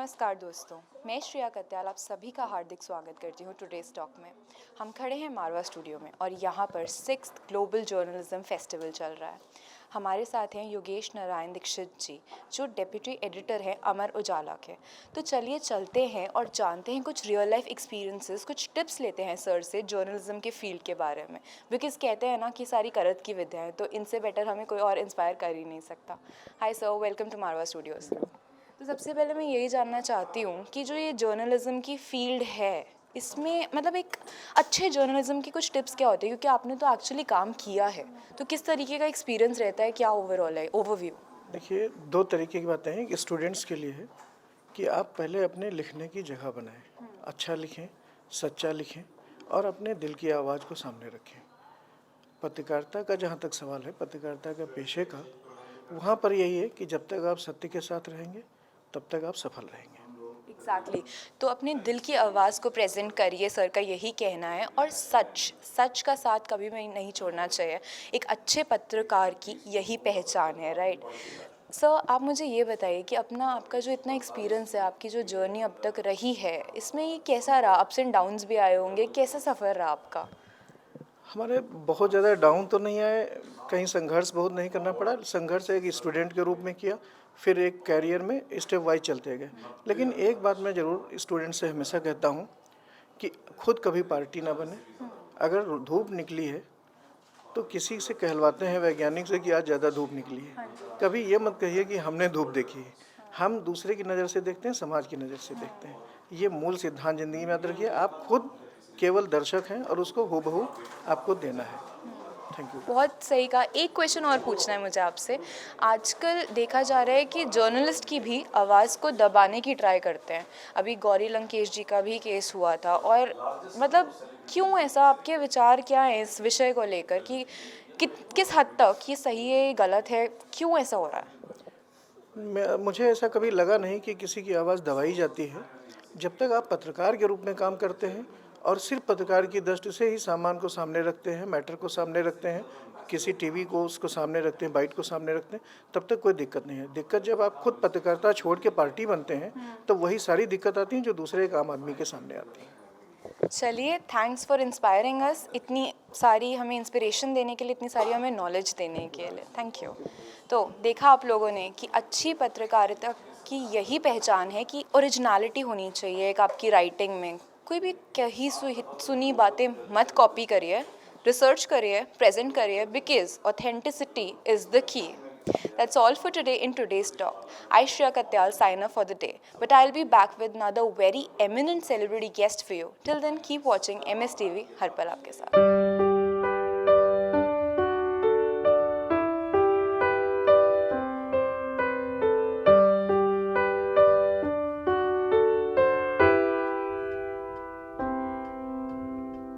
नमस्कार दोस्तों, मैं श्रेया कत्याल आप सभी का हार्दिक स्वागत करती हूँ टुडेज टॉक में। हम खड़े हैं मारवा स्टूडियो में और यहाँ पर 6th ग्लोबल जर्नलिज्म फेस्टिवल चल रहा है। हमारे साथ हैं योगेश नारायण दीक्षित जी, जो डेप्यूटी एडिटर हैं अमर उजाला के। तो चलिए चलते हैं और जानते हैं कुछ रियल लाइफ एक्सपीरियंसेस, कुछ टिप्स लेते हैं सर से जर्नलिज्म के फील्ड के बारे में। बिकॉज कहते हैं ना कि सारी करत की विद्या है, तो इनसे बेटर हमें कोई और इंस्पायर कर ही नहीं सकता। Hi sir, welcome to Marwa studios. तो सबसे पहले मैं यही जानना चाहती हूँ कि जो ये जर्नलिज्म की फील्ड है, इसमें मतलब एक अच्छे जर्नलिज्म की कुछ टिप्स क्या होते हैं, क्योंकि आपने तो एक्चुअली काम किया है, तो किस तरीके का एक्सपीरियंस रहता है, क्या ओवरऑल है ओवरव्यू? देखिए, दो तरीके की बातें हैं। एक स्टूडेंट्स के लिए है कि आप पहले अपने लिखने की जगह बनाएं, अच्छा लिखें, सच्चा लिखें और अपने दिल की आवाज़ को सामने रखें। पत्रकारिता का जहाँ तक सवाल है, पत्रकारिता का पेशे का, वहाँ पर यही है कि जब तक आप सत्य के साथ रहेंगे तब तक आप सफल रहेंगे। एग्जैक्टली तो अपने दिल की आवाज़ को प्रेजेंट करिए, सर का यही कहना है। और सच का साथ कभी भी नहीं छोड़ना चाहिए। एक अच्छे पत्रकार की यही पहचान है, राइट? सर, आप मुझे ये बताइए कि आपका जो इतना एक्सपीरियंस है, आपकी जो जर्नी अब तक रही है, इसमें ये कैसा रहा? अप्स एंड डाउन्स भी आए होंगे, कैसा सफ़र रहा आपका? हमारे बहुत ज़्यादा डाउन तो नहीं आए, कहीं संघर्ष बहुत नहीं करना पड़ा। संघर्ष एक स्टूडेंट के रूप में किया, फिर एक कैरियर में स्टेप वाइज चलते गए। लेकिन एक बात मैं ज़रूर स्टूडेंट से हमेशा कहता हूँ कि खुद कभी पार्टी ना बने। अगर धूप निकली है तो किसी से कहलवाते हैं वैज्ञानिक से कि आज ज़्यादा धूप निकली है, कभी ये मत कहिए कि हमने धूप देखी है। हम दूसरे की नज़र से देखते हैं, समाज की नज़र से देखते हैं। ये मूल सिद्धांत ज़िंदगी में याद रखिए। आप खुद केवल दर्शक हैं और उसको हूबहू आपको देना है। Thank you. बहुत सही कहा। एक क्वेश्चन और पूछना है मुझे आपसे। आजकल देखा जा रहा है कि जर्नलिस्ट की भी आवाज़ को दबाने की ट्राई करते हैं। अभी गौरी लंकेश जी का भी केस हुआ था, और मतलब क्यों ऐसा? आपके विचार क्या हैं इस विषय को लेकर कि किस हद तक ये सही है, गलत है, क्यों ऐसा हो रहा है? मुझे ऐसा कभी लगा नहीं कि किसी की आवाज़ दबाई जाती है। जब तक आप पत्रकार के रूप में काम करते हैं और सिर्फ पत्रकार की दृष्टि से ही सामान को सामने रखते हैं, मैटर को सामने रखते हैं, किसी टीवी को उसको सामने रखते हैं, बाइट को सामने रखते हैं, तब तक कोई दिक्कत नहीं है। दिक्कत जब आप खुद पत्रकारिता छोड़ के पार्टी बनते हैं, तो वही सारी दिक्कत आती हैं जो दूसरे एक आम आदमी के सामने आती हैं। चलिए, थैंक्स फॉर इंस्पायरिंग अस। इतनी सारी हमें इंस्पिरेशन देने के लिए, इतनी सारी हमें नॉलेज देने के लिए थैंक यू। तो देखा आप लोगों ने कि अच्छी पत्रकारिता की यही पहचान है कि ओरिजिनलिटी होनी चाहिए एक आपकी राइटिंग में। कोई भी कही सुनी बातें मत कॉपी करिए, रिसर्च करिए, प्रेजेंट करिए, because authenticity is the key. That's all for today in today's talk. I, Shreya Katyal, sign off for the day. But I'll be back with another very eminent celebrity guest for you. Till then, keep watching MS TV, हर पल आपके साथ।